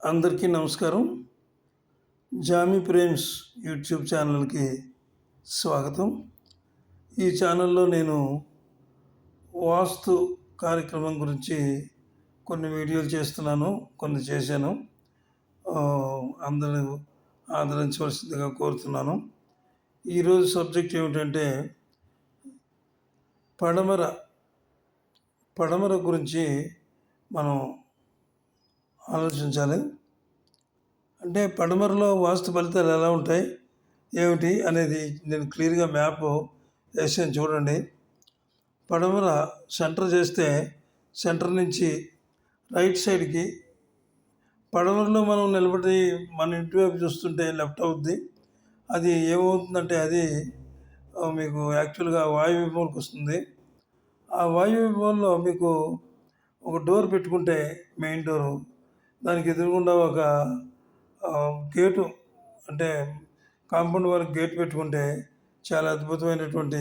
అందరికీ నమస్కారం. Jamie Prem's YouTube ఛానల్కి స్వాగతం. ఈ ఛానల్లో నేను వాస్తు కార్యక్రమం గురించి కొన్ని వీడియోలు చేస్తున్నాను, కొన్ని చేశాను. అందరూ ఆదరించవలసిందిగా కోరుతున్నాను. ఈరోజు సబ్జెక్ట్ ఏమిటంటే పడమర గురించి మనం ఆలోచించాలి. అంటే పడమరలో వాస్తు ఫలితాలు ఎలా ఉంటాయి ఏమిటి అనేది నేను క్లియర్గా మ్యాప్ వేసాను చూడండి. పడమర సెంటర్ చేస్తే సెంటర్ నుంచి రైట్ సైడ్కి పడమరలో మనం నిలబడి మన ఇంటి వైపు చూస్తుంటే లెఫ్ట్ అవుద్ది. అది ఏమవుతుందంటే అది మీకు యాక్చువల్గా వాయువ్యంలోకి వస్తుంది. ఆ వాయువ్యంలో మీకు ఒక డోర్ పెట్టుకుంటే మెయిన్ డోరు, దానికి ఎదురుగుండా ఒక గేటు, అంటే కాంపౌండ్ వరకు గేట్ పెట్టుకుంటే చాలా అద్భుతమైనటువంటి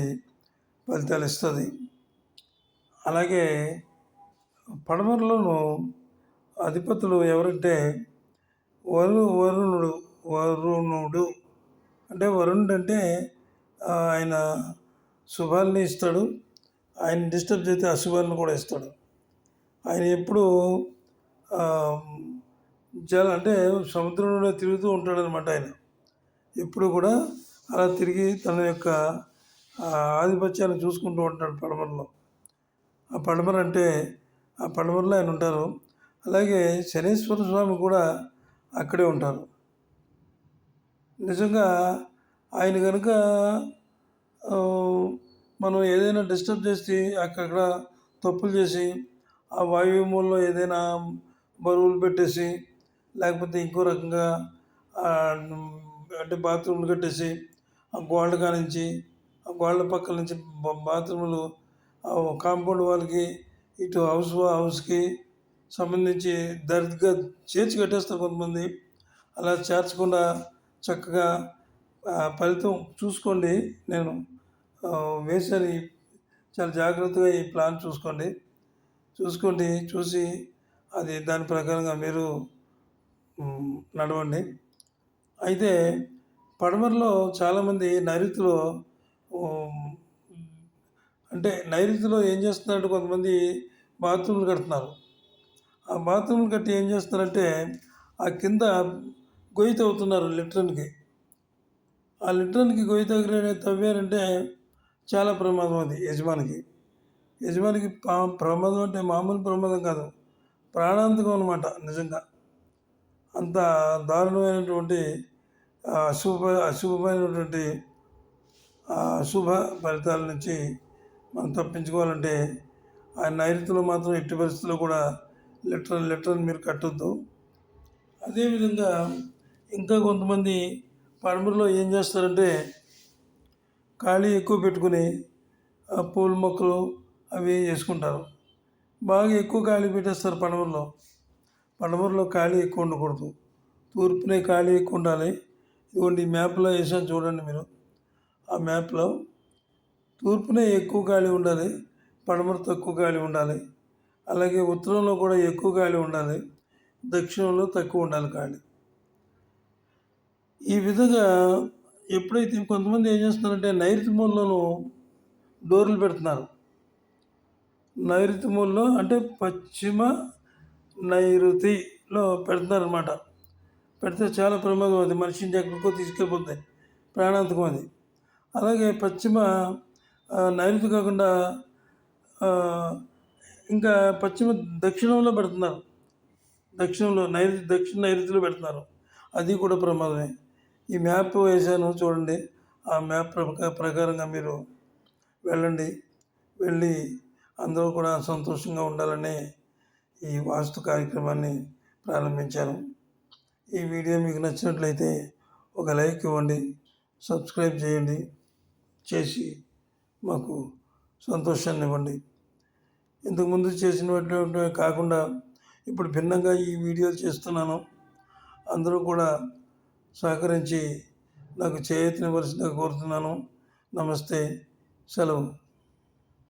ఫలితాలు ఇస్తుంది. అలాగే పడమరలోను అధిపతులు ఎవరంటే వరుణుడు అంటే వరుణుడు అంటే ఆయన శుభాలని ఇస్తాడు, ఆయన డిస్టర్బ్ చేస్తే అశుభాలను కూడా ఇస్తాడు. ఆయన ఎప్పుడు అంటే సముద్రంలో తిరుగుతూ ఉంటాడనమాట. ఆయన ఎప్పుడు కూడా అలా తిరిగి తన యొక్క ఆధిపత్యాన్ని చూసుకుంటూ ఉంటాడు పడమరలో. ఆ పడమరలో ఆయన ఉంటారు. అలాగే శనీశ్వర స్వామి కూడా అక్కడే ఉంటారు. నిజంగా ఆయన కనుక మనం ఏదైనా డిస్టర్బ్ చేసి అక్కడ తప్పులు చేసి ఆ వాయువ్యంలో ఏదైనా బరువులు పెట్టేసి, లేకపోతే ఇంకో రకంగా అంటే బాత్రూమ్లు కట్టేసి ఆ గోళ్ళ కానించి ఆ గోళ్ళ పక్కల నుంచి బాత్రూములు కాంపౌండ్ వాళ్ళకి ఇటు హౌస్కి సంబంధించి దరిద్గా చేర్చి కట్టేస్తారు కొంతమంది. అలా చేర్చకుండా చక్కగా ఫలితం చూసుకోండి. నేను వేసాను, చాలా జాగ్రత్తగా ఈ ప్లాన్ చూసుకోండి. చూసి అది దాని ప్రకారంగా మీరు నడవండి. అయితే పడమరలో చాలామంది నైరుతిలో ఏం చేస్తున్నారంటే కొంతమంది బాత్రూమ్లు కడుతున్నారు. ఆ బాత్రూమ్లు కట్టి ఏం చేస్తున్నారంటే ఆ కింద గొయ్యి తవ్వుతున్నారు లిటరన్కి. ఆ లిటరన్కి గొయ్యి తవ్వారంటే చాలా ప్రమాదం. అది యజమానికి ప్రమాదం అంటే మామూలు ప్రమాదం కాదు, ప్రాణాంతకం అన్నమాట. నిజంగా అంత దారుణమైనటువంటి అశుభమైనటువంటి అశుభ ఫలితాల నుంచి మనం తప్పించుకోవాలంటే ఆ నైరుతిలో మాత్రం ఎట్టి పరిస్థితుల్లో కూడా లిటరన్ మీరు కట్టొద్దు. అదేవిధంగా ఇంకా కొంతమంది పడమరలో ఏం చేస్తారంటే ఖాళీ ఎక్కువ పెట్టుకుని పూల మొక్కలు అవి వేసుకుంటారు. బాగా ఎక్కువ ఖాళీ పెట్టేస్తారు. పడమరలో ఖాళీ ఎక్కువ ఉండకూడదు, తూర్పునే ఖాళీ ఎక్కువ ఉండాలి. ఇదిగోండి ఈ మ్యాప్లో వేసాను చూడండి మీరు. ఆ మ్యాప్లో తూర్పునే ఎక్కువ ఖాళీ ఉండాలి, పడమర తక్కువ ఖాళీ ఉండాలి. అలాగే ఉత్తరంలో కూడా ఎక్కువ ఖాళీ ఉండాలి, దక్షిణంలో తక్కువ ఉండాలి ఖాళీ. ఈ విధంగా ఎప్పుడైతే కొంతమంది ఏం చేస్తున్నారంటే నైరుతి మూలలోనూ డోర్లు పెడుతున్నారు. నైరుతి మూలలో అంటే పశ్చిమ నైరుతిలో పెడుతున్నారన్నమాట. పెడితే చాలా ప్రమాదం. అది మనిషిని ఎక్కడికో తీసుకెళ్ళిపోతుంది, ప్రాణాంతకం అది. అలాగే పశ్చిమ నైరుతి కాకుండా ఇంకా దక్షిణంలో పెడుతున్నారు. దక్షిణ నైరుతిలో పెడుతున్నారు, అది కూడా ప్రమాదమే. ఈ మ్యాప్ వేసాను చూడండి. ఆ మ్యాప్ ప్రకారంగా మీరు వెళ్ళి అందరూ కూడా సంతోషంగా ఉండాలని ఈ వాస్తు కార్యక్రమాన్ని ప్రారంభించాను. ఈ వీడియో మీకు నచ్చినట్లయితే ఒక లైక్ ఇవ్వండి, సబ్స్క్రైబ్ చేసి మాకు సంతోషాన్ని ఇవ్వండి. ఇంతకుముందు చేసినటువంటి కాకుండా ఇప్పుడు భిన్నంగా ఈ వీడియోలు చేస్తున్నాను. అందరూ కూడా సహకరించి నాకు చేయూతనివ్వాల్సిందిగా కోరుతున్నాను. నమస్తే, సెలవు.